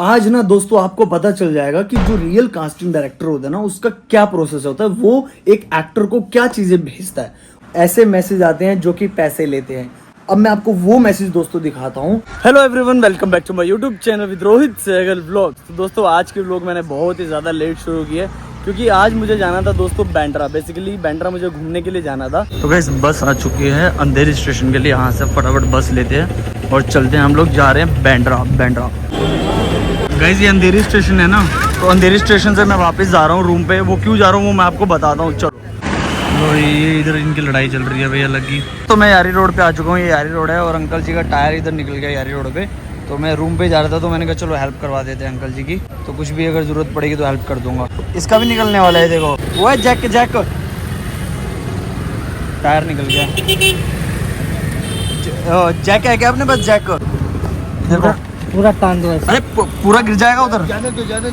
आज ना दोस्तों आपको पता चल जाएगा कि जो रियल कास्टिंग डायरेक्टर होता है ना उसका क्या प्रोसेस होता है, वो एक एक्टर को क्या चीजें भेजता है। ऐसे मैसेज आते हैं जो कि पैसे लेते हैं। अब मैं आपको वो मैसेज दोस्तों दिखाता हूँ। Hello everyone, welcome back to my YouTube channel with Rohit Sehgal vlogs. तो दोस्तों आज के व्लॉग मैंने बहुत ही ज़्यादा लेट शुरू किया है क्योंकि आज मुझे जाना था दोस्तों बैंड्रा। बेसिकली बैंड्रा मुझे घूमने के लिए जाना था। तो गाइस बस आ चुकी है अंधेरी स्टेशन के लिए। यहाँ से फटाफट बस लेते हैं और चलते हैं। हम लोग जा रहे हैं बैंड्रा। गाइस ये अंधेरी स्टेशन है ना, तो अंधेरी स्टेशन से मैं वापस जा रहा हूँ रूम पे। वो क्यों जा रहा हूँ वो मैं आपको बताता हूँ, चलो। तो ये इधर इनकी लड़ाई चल रही है भैया लगी। तो मैं यारी रोड पे आ चुका हूँ। ये यारी रोड है और अंकल जी का टायर इधर निकल गया यारी रोड पे। तो मैं रूम पे जा रहा था तो मैंने कहा चलो हेल्प करवा देते हैं अंकल जी की। तो कुछ भी अगर ज़रूरत पड़ेगी तो हेल्प कर दूंगा। इसका भी निकलने वाला है, देखो वो है जैक टायर निकल गया। जैक है क्या अपने पास? जैक देखो पूरा टान दो ऐसे। अरे पूरा गिर जाएगा उधर।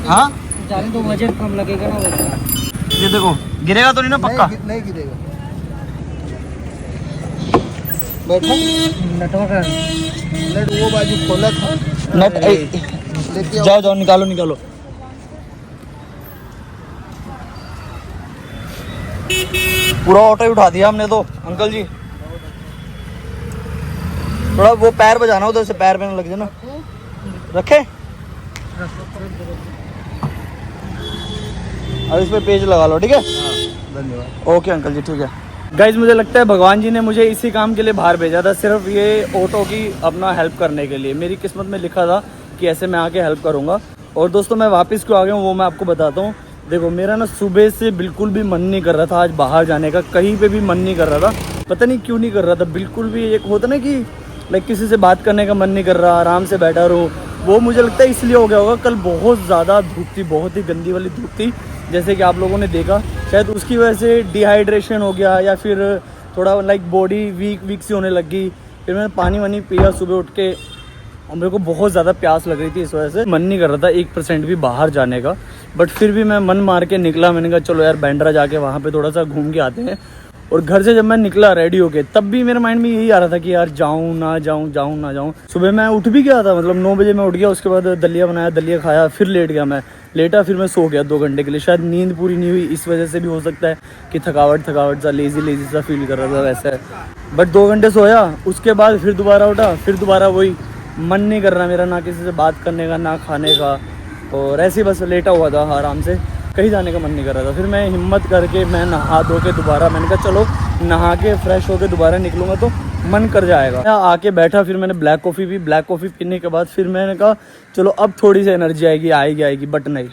हाँ जाने तो वजन कम लगेगा ना वैसा। ये देखो गिरेगा तो नहीं ना? पक्का नहीं गिरेगा। नटवा का नट वो बाजू खोला था। नट लेके जाओ निकालो। पूरा ऑटो ही उठा दिया हमने तो अंकल जी। थोड़ा वो पैर बजाना उधर से, पैर पे ना लग जाए ना। रखे अब इस पे पेज लगा लो, ठीक है? धन्यवाद। ओके अंकल जी, ठीक है। गाइज मुझे लगता है भगवान जी ने मुझे इसी काम के लिए बाहर भेजा था, सिर्फ ये ऑटो की अपना हेल्प करने के लिए। मेरी किस्मत में लिखा था कि ऐसे मैं आके हेल्प करूँगा। और दोस्तों मैं वापस क्यों आ गया हूँ वो मैं आपको बताता हूँ। देखो मेरा ना सुबह से बिल्कुल भी मन नहीं कर रहा था आज बाहर जाने का, कहीं पे भी मन नहीं कर रहा था। पता नहीं क्यों नहीं कर रहा था बिल्कुल भी। एक होता ना कि लाइक किसी से बात करने का मन नहीं कर रहा, आराम से बैठा रहो। वो मुझे लगता है इसलिए हो गया होगा। कल बहुत ज़्यादा धूप थी, बहुत ही गंदी वाली धूप थी, जैसे कि आप लोगों ने देखा। शायद उसकी वजह से डिहाइड्रेशन हो गया या फिर थोड़ा लाइक बॉडी वीक सी होने लग गई। फिर मैंने पानी वानी पिया सुबह उठ के और मेरे को बहुत ज़्यादा प्यास लग रही थी, इस वजह से मन नहीं कर रहा था 1% भी बाहर जाने का। बट फिर भी मैं मन मार के निकला। मैंने कहा चलो यार बैंड्रा जाके वहाँ पे थोड़ा सा घूम के आते हैं। और घर से जब मैं निकला रेडी होके तब भी मेरे माइंड में यही आ रहा था कि यार जाऊँ ना जाऊँ। सुबह मैं उठ भी गया था, मतलब 9 बजे मैं उठ गया। उसके बाद दलिया बनाया, दलिया खाया, फिर लेट गया। मैं लेटा, फिर मैं सो गया 2 घंटे के लिए। शायद नींद पूरी नहीं हुई, इस वजह से भी हो सकता है कि थकावट सा लेजी सा फील कर रहा था वैसे। बट 2 घंटे सोया, उसके बाद फिर दोबारा उठा, फिर दोबारा वही मन नहीं कर रहा मेरा ना किसी से बात करने का ना खाने का। और ऐसे ही बस लेटा हुआ था आराम से, कहीं जाने का मन नहीं कर रहा था। फिर मैं हिम्मत करके मैं नहा धो के दोबारा, मैंने कहा चलो नहा के फ्रेश होके दोबारा निकलूँगा तो मन कर जाएगा। मैं आके बैठा, फिर मैंने black coffee P. Black coffee पीने के बाद फिर मैंने कहा चलो अब थोड़ी सी एनर्जी आएगी। बट नहीं,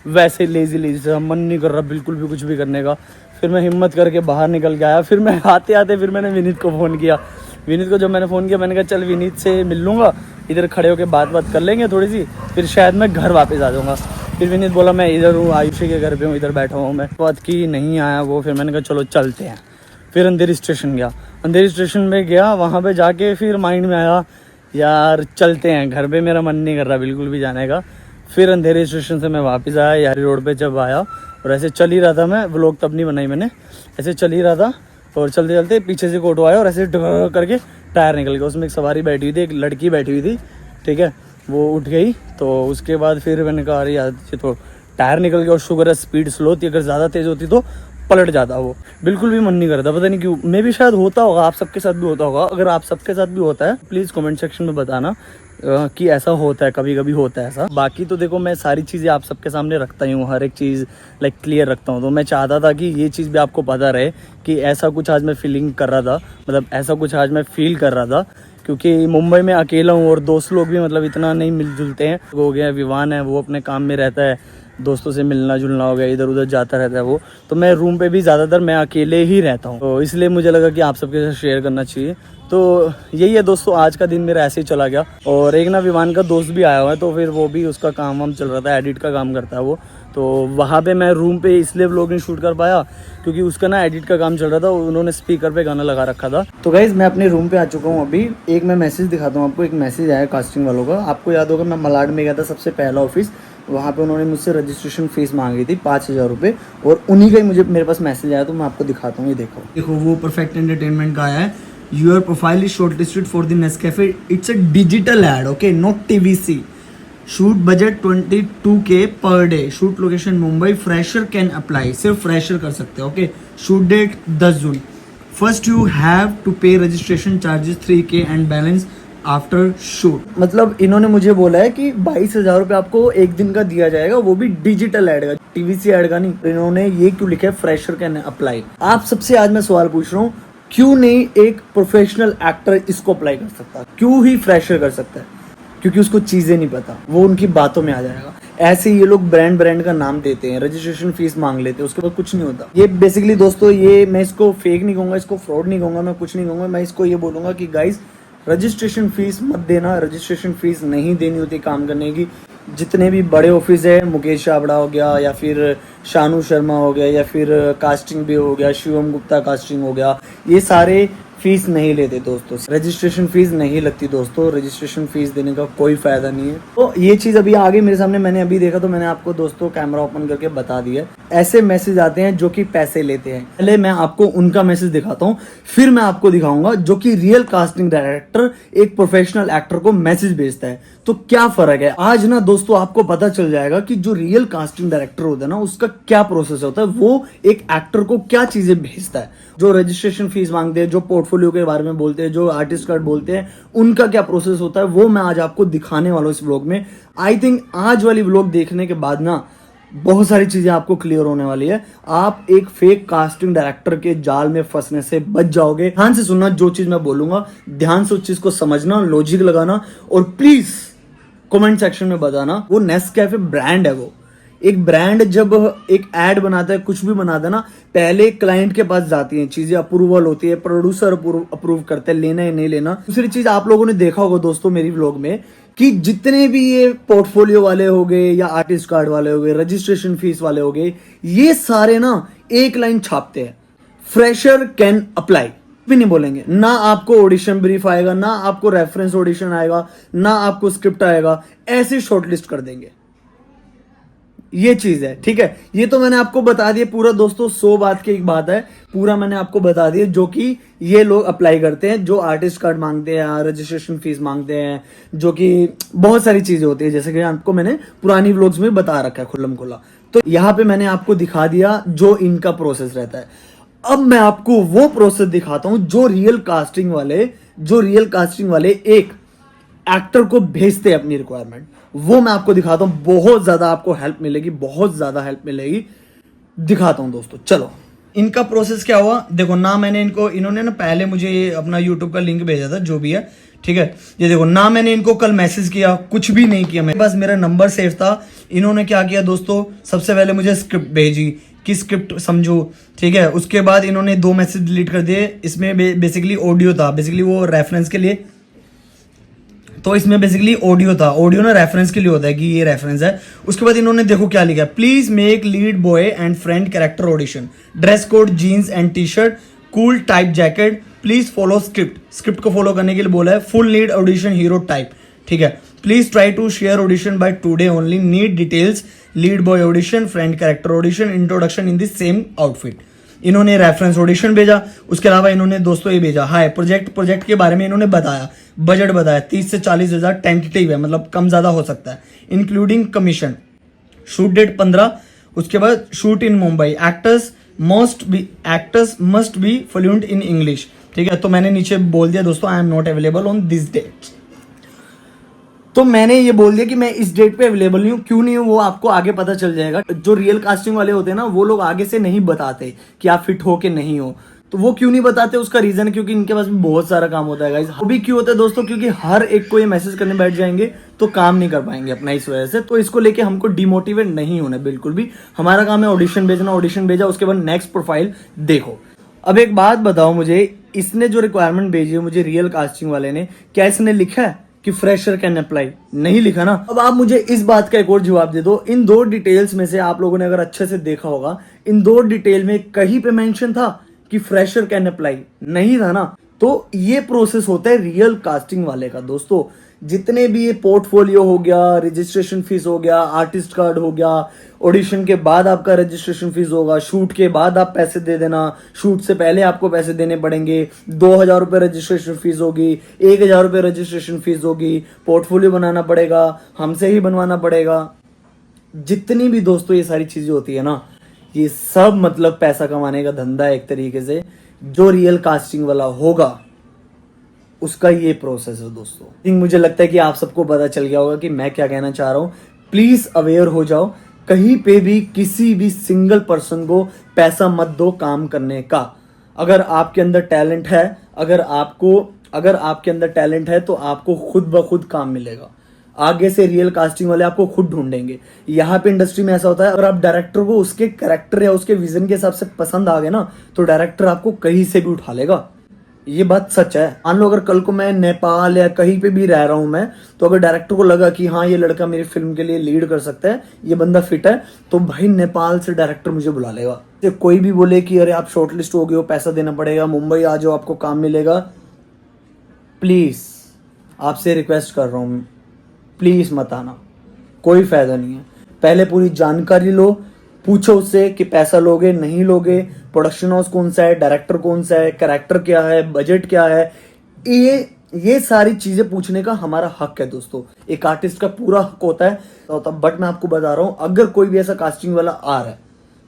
वैसे लेजी सा मन नहीं कर रहा बिल्कुल भी कुछ भी करने का। फिर मैं हिम्मत करके बाहर निकल के आया। फिर मैं आते फिर मैंने विनीत को फ़ोन किया। विनीत को जब मैंने फ़ोन किया मैंने कहा चल विनीत से मिल लूँगा, इधर खड़े होकर बात कर लेंगे थोड़ी सी, फिर शायद मैं घर वापस आ जाऊँगा। फिर विनीत बोला मैं इधर हूँ, आयुषी के घर पे हूँ, इधर बैठा हूँ मैं। बात की नहीं आया वो। फिर मैंने कहा चलो चलते हैं। फिर अंधेरी स्टेशन गया। अंधेरी स्टेशन में गया, वहाँ पे जाके फिर माइंड में आया यार चलते हैं घर पे, मेरा मन नहीं कर रहा बिल्कुल भी जाने का। फिर अंधेरी स्टेशन से मैं वापस आया यारी रोड पे। जब आया और ऐसे चल ही रहा था, मैं व्लॉग तब नहीं बनाई मैंने, ऐसे चल ही रहा था और चलते चलते पीछे से एक ऑटो आया और ऐसे करके टायर निकल गया। उसमें एक सवारी बैठी हुई थी, एक लड़की बैठी हुई थी, ठीक है। वो उठ गई तो उसके बाद फिर मैंने कहा अरे यार तो टायर निकल गया। और शुगर है स्पीड स्लो थी, अगर ज़्यादा तेज़ होती तो पलट जाता। वो बिल्कुल भी मन नहीं करता, पता नहीं क्यों। मे भी शायद होता होगा, आप सबके साथ भी होता होगा। अगर आप सबके साथ भी होता है प्लीज़ कमेंट सेक्शन में बताना कि ऐसा होता है, कभी कभी होता है ऐसा। बाकी तो देखो मैं सारी चीज़ें आप सबके सामने रखता ही हूँ, हर एक चीज़ लाइक क्लियर रखता हूँ। तो मैं चाहता था कि ये चीज़ भी आपको पता रहे कि ऐसा कुछ आज मैं फीलिंग कर रहा था, मतलब ऐसा कुछ आज मैं फील कर रहा था। क्योंकि मुंबई में अकेला हूँ और दोस्त लोग भी मतलब इतना नहीं मिलजुलते हैं। हो गया विवान है, वो अपने काम में रहता है, दोस्तों से मिलना जुलना हो गया, इधर उधर जाता रहता है वो। तो मैं रूम पे भी ज़्यादातर मैं अकेले ही रहता हूँ, तो इसलिए मुझे लगा कि आप सबके साथ शेयर करना चाहिए। तो यही है दोस्तों, आज का दिन मेरा ऐसे ही चला गया। और एक ना विवान का दोस्त भी आया हुआ है, तो फिर वो भी उसका काम वाम चल रहा था, एडिट का काम करता है वो। तो वहाँ पे मैं रूम पे इसलिए व्लॉग नहीं शूट कर पाया क्योंकि उसका ना एडिट का काम चल रहा था, उन्होंने स्पीकर पे गाना लगा रखा था। तो गाइज़ मैं अपने रूम पे आ चुका हूँ अभी। एक मैं मैसेज दिखाता हूँ आपको। एक मैसेज आया कास्टिंग वालों का। आपको याद होगा मैं मलाड में गया था सबसे पहला ऑफिस, वहाँ पे उन्होंने मुझसे रजिस्ट्रेशन फीस मांगी थी 5000 रुपये। और उन्हीं का ही मुझे मेरे पास मैसेज आया, तो मैं आपको दिखाता हूँ। ये देखो वो परफेक्ट एंटरटेनमेंट का आया है। Your profile is shortlisted for the Nescafe. It's a digital ad, okay, not TVC। Shoot budget 22K per day, shoot location Mumbai, fresher can apply, सिर्फ फ्रेशर कर सकते हैं। Okay, shoot date 10 June. First you have to pay registration charges 3K and balance after shoot. मतलब इन्होंने मुझे बोला है कि 22,000 रुपये आपको एक दिन का दिया जाएगा, वो भी डिजिटल एड का, TVC एड का नहीं। इन्होंने ये क्यों लिखा है फ्रेशर कैन अप्लाई। आप सबसे आज मैं सवाल पूछ रहा हूँ, क्यों नहीं एक प्रोफेशनल एक्टर इसको अप्लाई कर सकता, क्यों ही फ्रेशर कर सकता है? क्योंकि उसको चीजें नहीं पता, वो उनकी बातों में आ जाएगा। ऐसे ये लोग ब्रांड का नाम देते हैं, रजिस्ट्रेशन फीस मांग लेते हैं, उसके बाद कुछ नहीं होता। ये बेसिकली दोस्तों, ये मैं इसको फेक नहीं कहूंगा, इसको फ्रॉड नहीं कहूंगा, मैं कुछ नहीं कहूंगा। मैं इसको ये बोलूंगा कि गाइस, रजिस्ट्रेशन फीस मत देना, रजिस्ट्रेशन फीस नहीं देनी होती काम करने की। जितने भी बड़े ऑफिस है, मुकेश छाबड़ा हो गया, या फिर शानू शर्मा हो गया, या फिर कास्टिंग भी हो गया, शिवम गुप्ता कास्टिंग हो गया, ये सारे फीस नहीं लेते दोस्तों। रजिस्ट्रेशन फीस नहीं लगती दोस्तों, रजिस्ट्रेशन फीस देने का कोई फायदा नहीं है। तो ये चीज अभी आगे मेरे सामने मैंने अभी देखा, तो मैंने आपको दोस्तों कैमरा ओपन करके बता दिया। ऐसे मैसेज आते हैं जो कि पैसे लेते हैं। पहले मैं आपको उनका मैसेज दिखाता हूँ, फिर मैं आपको दिखाऊंगा जो कि रियल कास्टिंग डायरेक्टर एक प्रोफेशनल एक्टर को मैसेज भेजता है। तो क्या फर्क है आज ना दोस्तों, आपको पता चल जाएगा कि जो रियल कास्टिंग डायरेक्टर होता है ना, उसका क्या प्रोसेस होता है, वो एक एक्टर को क्या चीजें भेजता है। जो रजिस्ट्रेशन फीस मांगते हैं, जो पोर्टफोलियो के बारे में बोलते हैं, जो आर्टिस्ट कार्ड बोलते हैं, उनका क्या प्रोसेस होता है, वो मैं आज आपको दिखाने वाला हूँ इस व्लॉग में। आई थिंक आज वाली व्लॉग देखने के बाद ना बहुत सारी चीजें आपको क्लियर होने वाली है। आप एक फेक कास्टिंग डायरेक्टर के जाल में फंसने से बच जाओगे। ध्यान से सुनना जो चीज मैं बोलूंगा, ध्यान से उस चीज को समझना, लॉजिक लगाना, और प्लीज कमेंट सेक्शन में बताना। वो नेस्कैफे ब्रांड है, वो एक ब्रांड जब एक एड बनाता है, कुछ भी बनाता है ना, पहले क्लाइंट के पास जाती हैं चीजें, अप्रूवल होती है, प्रोड्यूसर अप्रूव करते हैं, लेना है नहीं लेना। दूसरी चीज आप लोगों ने देखा होगा दोस्तों मेरी व्लॉग में कि जितने भी ये पोर्टफोलियो वाले हो गए या आर्टिस्ट कार्ड वाले हो गए, रजिस्ट्रेशन फीस वाले हो गए, ये सारे ना एक लाइन छापते हैं, फ्रेशर कैन अप्लाई, भी नहीं बोलेंगे। ना आपको ऑडिशन ब्रीफ आएगा, ना आपको रेफरेंस ऑडिशन आएगा, ना आपको स्क्रिप्ट आएगा, ऐसे शॉर्टलिस्ट कर देंगे। ये चीज है, ठीक है। ये तो मैंने आपको बता दिया पूरा दोस्तों, 100 बात की एक बात है, पूरा मैंने आपको बता दिया जो कि ये लोग अप्लाई करते हैं, जो आर्टिस्ट कार्ड मांगते हैं, रजिस्ट्रेशन फीस मांगते हैं, जो कि बहुत सारी चीजें होती है, जैसे कि आपको मैंने पुरानी व्लॉग्स में बता रखा है खुल्लम खुल्ला। तो यहाँ पे मैंने आपको दिखा दिया जो इनका प्रोसेस रहता है। अब मैं आपको वो प्रोसेस दिखाता हूं जो रियल कास्टिंग वाले एक एक्टर को भेजते हैं अपनी रिक्वायरमेंट, वो मैं आपको दिखाता हूं। बहुत ज्यादा आपको हेल्प मिलेगी, बहुत ज्यादा हेल्प मिलेगी। दिखाता हूं दोस्तों, चलो। इनका प्रोसेस क्या हुआ देखो ना, मैंने इन्होंने ना पहले मुझे अपना यूट्यूब का लिंक भेजा था, जो भी है, ठीक है। ये देखो ना, मैंने इनको कल मैसेज किया, कुछ भी नहीं किया, मैं बस मेरा नंबर सेव था। इन्होंने क्या किया दोस्तों, सबसे पहले मुझे स्क्रिप्ट भेजी कि स्क्रिप्ट समझो, ठीक है। उसके बाद इन्होंने 2 मैसेज डिलीट कर दिए। इसमें बेसिकली ऑडियो था, बेसिकली वो रेफरेंस के लिए, तो इसमें बेसिकली ऑडियो था। ऑडियो ना रेफरेंस के लिए होता है कि ये रेफरेंस है। उसके बाद इन्होंने देखो क्या लिखा है, please make lead boy and friend character audition, dress code jeans and T shirt, cool type jacket, please follow script को फॉलो करने के लिए बोला है। Full lead audition hero type, ठीक है। Please try to share audition by today only, need details, lead boy audition, friend character audition, introduction in the same outfit. इन्होंने reference audition भेजा। उसके अलावा इन्होंने दोस्तों ये भेजा, हाय प्रोजेक्ट के बारे में इन्होंने बताया, बजट बताया 30 से 40 हजार, टेंटेटिव है, मतलब कम ज्यादा हो सकता है, इंक्लूडिंग कमीशन, शूट डेट 15। उसके बाद shoot in Mumbai, actors must be fluent in English, ठीक है। तो मैंने नीचे बोल दिया दोस्तों, I am not available on this date. तो मैंने ये बोल दिया कि मैं इस डेट पे अवेलेबल नहीं हूँ। क्यों नहीं हूँ वो आपको आगे पता चल जाएगा। जो रियल कास्टिंग वाले होते हैं ना, वो लोग आगे से नहीं बताते कि आप फिट हो कि नहीं हो। तो वो क्यों नहीं बताते, उसका रीजन है क्योंकि इनके पास भी बहुत सारा काम होता है गाइस। वो भी क्यों होता है दोस्तों, क्योंकि हर एक को ये मैसेज करने बैठ जाएंगे तो काम नहीं कर पाएंगे अपना, इस वजह से। तो इसको लेके हमको डिमोटिवेट नहीं होना बिल्कुल भी। हमारा काम है ऑडिशन भेजना, ऑडिशन भेजा, उसके बाद नेक्स्ट प्रोफाइल देखो। अब एक बात बताओ मुझे, इसने जो रिक्वायरमेंट भेजी है मुझे रियल कास्टिंग वाले ने, क्या इसने लिखा है कि फ्रेशर कैन अप्लाई? नहीं लिखा ना। अब आप मुझे इस बात का एक और जवाब दे दो, इन 2 डिटेल्स में से आप लोगों ने अगर अच्छे से देखा होगा, इन 2 डिटेल में कहीं पे मेंशन था कि फ्रेशर कैन अप्लाई? नहीं था ना। तो ये प्रोसेस होता है रियल कास्टिंग वाले का दोस्तों। जितने भी ये पोर्टफोलियो हो गया, रजिस्ट्रेशन फीस हो गया, आर्टिस्ट कार्ड हो गया, ऑडिशन के बाद आपका रजिस्ट्रेशन फीस होगा, शूट के बाद आप पैसे दे देना, शूट से पहले आपको पैसे देने पड़ेंगे, 2,000 रुपये रजिस्ट्रेशन फीस होगी, 1,000 रुपये रजिस्ट्रेशन फीस होगी, पोर्टफोलियो बनाना पड़ेगा, हमसे ही बनवाना पड़ेगा। जितनी भी दोस्तों ये सारी चीजें होती है ना, ये सब मतलब पैसा कमाने का धंधा है एक तरीके से। जो रियल कास्टिंग वाला होगा उसका ये प्रोसेस है दोस्तों। थिंक मुझे लगता है कि आप सबको पता चल गया होगा कि मैं क्या कहना चाह रहा हूँ। प्लीज अवेयर हो जाओ, कहीं पे भी किसी भी सिंगल पर्सन को पैसा मत दो काम करने का। अगर आपके अंदर टैलेंट है, अगर आपके अंदर टैलेंट है तो आपको खुद ब खुद काम मिलेगा। आगे से रियल कास्टिंग वाले आपको खुद ढूंढेंगे। यहाँ पे इंडस्ट्री में ऐसा होता है, अगर आप डायरेक्टर को उसके कैरेक्टर या उसके विजन के हिसाब से पसंद आ गए ना, तो डायरेक्टर आपको कहीं से भी उठा लेगा। ये बात सच है। मान लो अगर कल को मैं नेपाल या कहीं पे भी रह रहा हूं मैं, तो अगर डायरेक्टर को लगा कि हाँ ये लड़का मेरी फिल्म के लिए लीड कर सकता है, ये बंदा फिट है, तो भाई नेपाल से डायरेक्टर मुझे बुला लेगा। तो कोई भी बोले कि अरे आप शॉर्टलिस्ट हो गए हो, पैसा देना पड़ेगा, मुंबई आ जाओ आपको काम मिलेगा, प्लीज आपसे रिक्वेस्ट कर रहा हूँ, प्लीज मत आना, कोई फायदा नहीं है। पहले पूरी जानकारी लो, पूछो उससे कि पैसा लोगे नहीं लोगे, प्रोडक्शन हाउस कौन सा है, डायरेक्टर कौन सा है, कैरेक्टर क्या है, बजट क्या है। ये सारी चीजें पूछने का हमारा हक है दोस्तों। एक आर्टिस्ट का पूरा हक होता है। बट मैं आपको बता रहा हूं, अगर कोई भी ऐसा कास्टिंग वाला आ रहा है,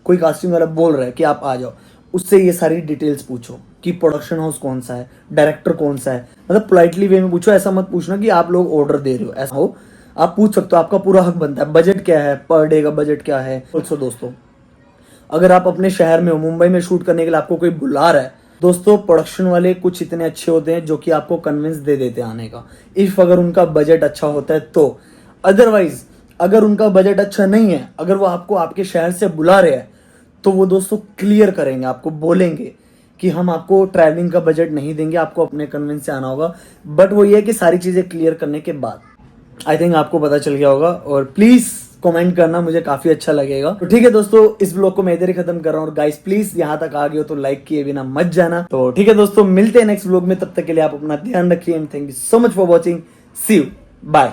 कोई कास्टिंग वाला बोल रहा है कि आप आ जाओ, उससे ये सारी डिटेल्स पूछो कि प्रोडक्शन हाउस कौन सा है, डायरेक्टर कौन सा है। मतलब पोलाइटली वे में पूछो, ऐसा मत पूछना कि आप लोग ऑर्डर दे रहे हो। ऐसा हो आप पूछ सकते हो, आपका पूरा हक बनता है। बजट क्या है, पर डे का बजट क्या है। ऑल्सो दोस्तों, अगर आप अपने शहर में हो, मुंबई में शूट करने के लिए आपको कोई बुला रहा है, दोस्तों प्रोडक्शन वाले कुछ इतने अच्छे होते हैं जो कि आपको कन्विंस दे देते हैं आने का, इफ अगर उनका बजट अच्छा होता है तो। अदरवाइज अगर उनका बजट अच्छा नहीं है, अगर वो आपको आपके शहर से बुला रहे हैं, तो वो दोस्तों क्लियर करेंगे, आपको बोलेंगे कि हम आपको ट्रैवलिंग का बजट नहीं देंगे, आपको अपने कन्विंस से आना होगा। बट वो ये है कि सारी चीजें क्लियर करने के बाद आई थिंक आपको पता चल गया होगा। और प्लीज कमेंट करना, मुझे काफी अच्छा लगेगा। तो ठीक है दोस्तों, इस ब्लॉग को मैं इधर ही खत्म कर रहा हूँ। और गाइस प्लीज यहाँ तक आ गए हो तो लाइक किए बिना मत जाना। तो ठीक है दोस्तों, मिलते हैं नेक्स्ट ब्लॉग में, तब तक के लिए आप अपना ध्यान रखिए। And thank you so much for watching. See you, bye.